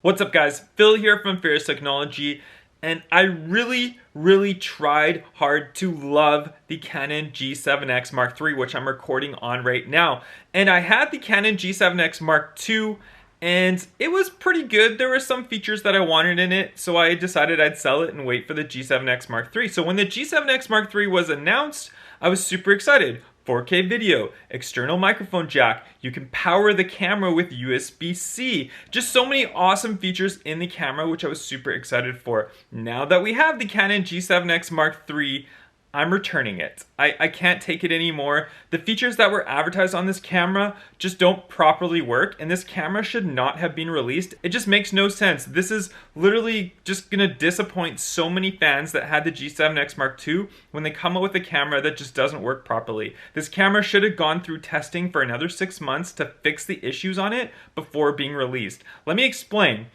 What's up guys, Phil here from Fierce Technology, and I really tried hard to love the Canon G7X Mark III, which I'm recording on right now. And I had the Canon G7X Mark II, and it was pretty good. There were some features that I wanted in it, so I decided I'd sell it and wait for the G7X Mark III. So when the G7X Mark III was announced, I was super excited. 4K video, external microphone jack, you can power the camera with USB-C. Just so many awesome features in the camera, which I was super excited for. Now that we have the Canon G7X Mark III, I'm returning it. I can't take it anymore. The features that were advertised on this camera just don't properly work, and this camera should not have been released. It just makes no sense. This is literally just gonna disappoint so many fans that had the G7X Mark II when they come out with a camera that just doesn't work properly. This camera should have gone through testing for another 6 months to fix the issues on it before being released. Let me explain.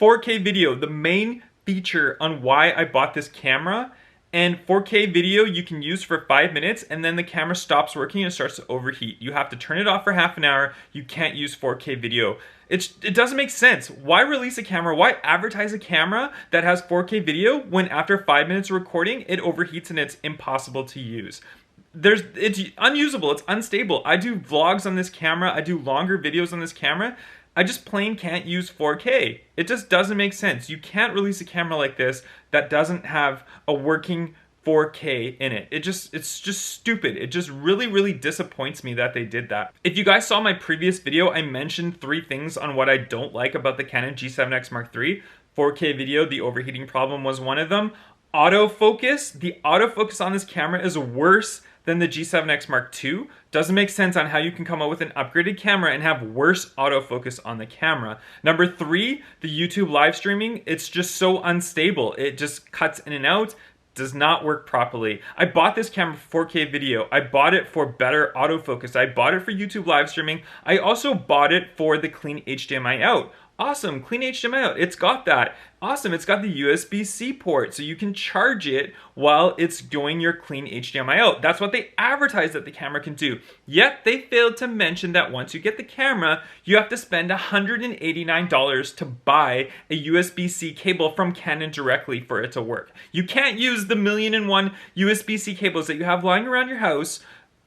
4K video, the main feature on why I bought this camera. And 4K video you can use for 5 minutes, and then the camera stops working and starts to overheat. You have to turn it off for half an hour. You can't use 4K video. It doesn't make sense. Why release a camera? Why advertise a camera that has 4K video when after 5 minutes of recording it overheats and it's impossible to use? It's unusable. It's unstable. I do vlogs on this camera. I do longer videos on this camera. I just plain can't use 4K. It just doesn't make sense. You can't release a camera like this that doesn't have a working 4K in it. It's just stupid. It just really disappoints me that they did that. If you guys saw my previous video, I mentioned 3 things on what I don't like about the Canon G7X Mark III. 4K video, the overheating problem was one of them. Autofocus, the autofocus on this camera is worse than the G7X Mark II. Doesn't make sense on how you can come out with an upgraded camera and have worse autofocus on the camera. Number 3, the YouTube live streaming, it's just so unstable. It just cuts in and out, does not work properly. I bought this camera for 4K video. I bought it for better autofocus. I bought it for YouTube live streaming. I also bought it for the clean HDMI out. Awesome, clean HDMI out. It's got that. Awesome, it's got the USB-C port, so you can charge it while it's doing your clean HDMI out. That's what they advertise that the camera can do. Yet they failed to mention that once you get the camera, you have to spend $189 to buy a USB-C cable from Canon directly for it to work. You can't use the 1,000,001 USB-C cables that you have lying around your house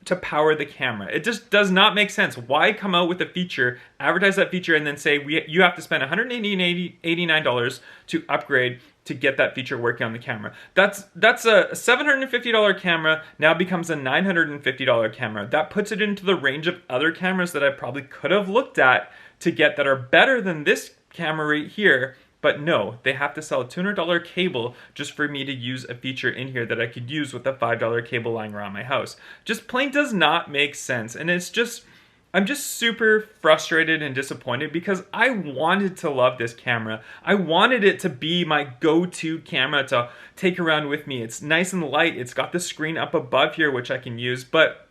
to power the camera. It just does not make sense. Why come out with a feature, advertise that feature, and then say you have to spend $189 to upgrade to get that feature working on the camera? That's a $750 camera now becomes a $950 camera. That puts it into the range of other cameras that I probably could have looked at to get that are better than this camera right here. But no, they have to sell a $200 cable just for me to use a feature in here that I could use with a $5 cable lying around my house. Just plain does not make sense. And I'm just super frustrated and disappointed because I wanted to love this camera. I wanted it to be my go-to camera to take around with me. It's nice and light. It's got the screen up above here, which I can use, but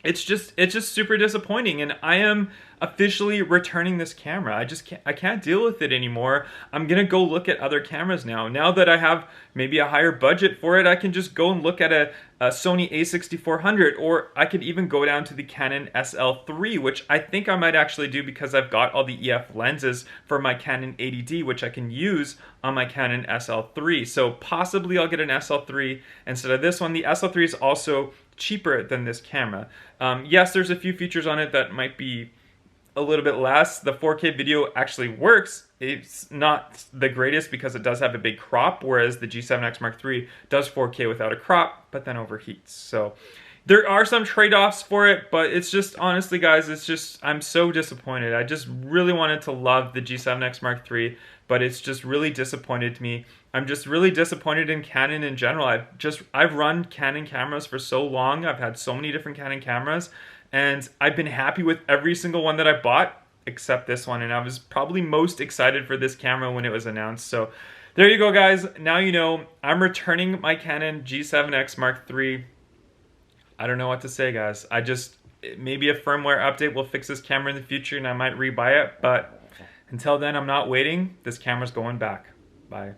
it's just super disappointing, and I am officially returning this camera. I can't deal with it anymore. I'm gonna go look at other cameras now. Now that I have maybe a higher budget for it, I can just go and look at a Sony a6400, or I could even go down to the Canon SL3, which I think I might actually do because I've got all the EF lenses for my Canon 80D, which I can use on my Canon SL3. So possibly I'll get an SL3 instead of this one. The SL3 is also cheaper than this camera. Yes, there's a few features on it that might be a little bit less. The 4K video actually works. It's not the greatest because it does have a big crop, whereas the G7X Mark III does 4K without a crop, but then overheats. So there are some trade-offs for it, but it's just, honestly guys, I'm so disappointed. I just really wanted to love the G7X Mark III, but it's just really disappointed me. I'm just really disappointed in Canon in general. I've run Canon cameras for so long. I've had so many different Canon cameras, and I've been happy with every single one that I bought except this one, and I was probably most excited for this camera when it was announced. So there you go guys. Now you know I'm returning my Canon G7X Mark III. I don't know what to say, guys. Maybe a firmware update will fix this camera in the future and I might rebuy it, but until then I'm not waiting. This camera's going back. Bye.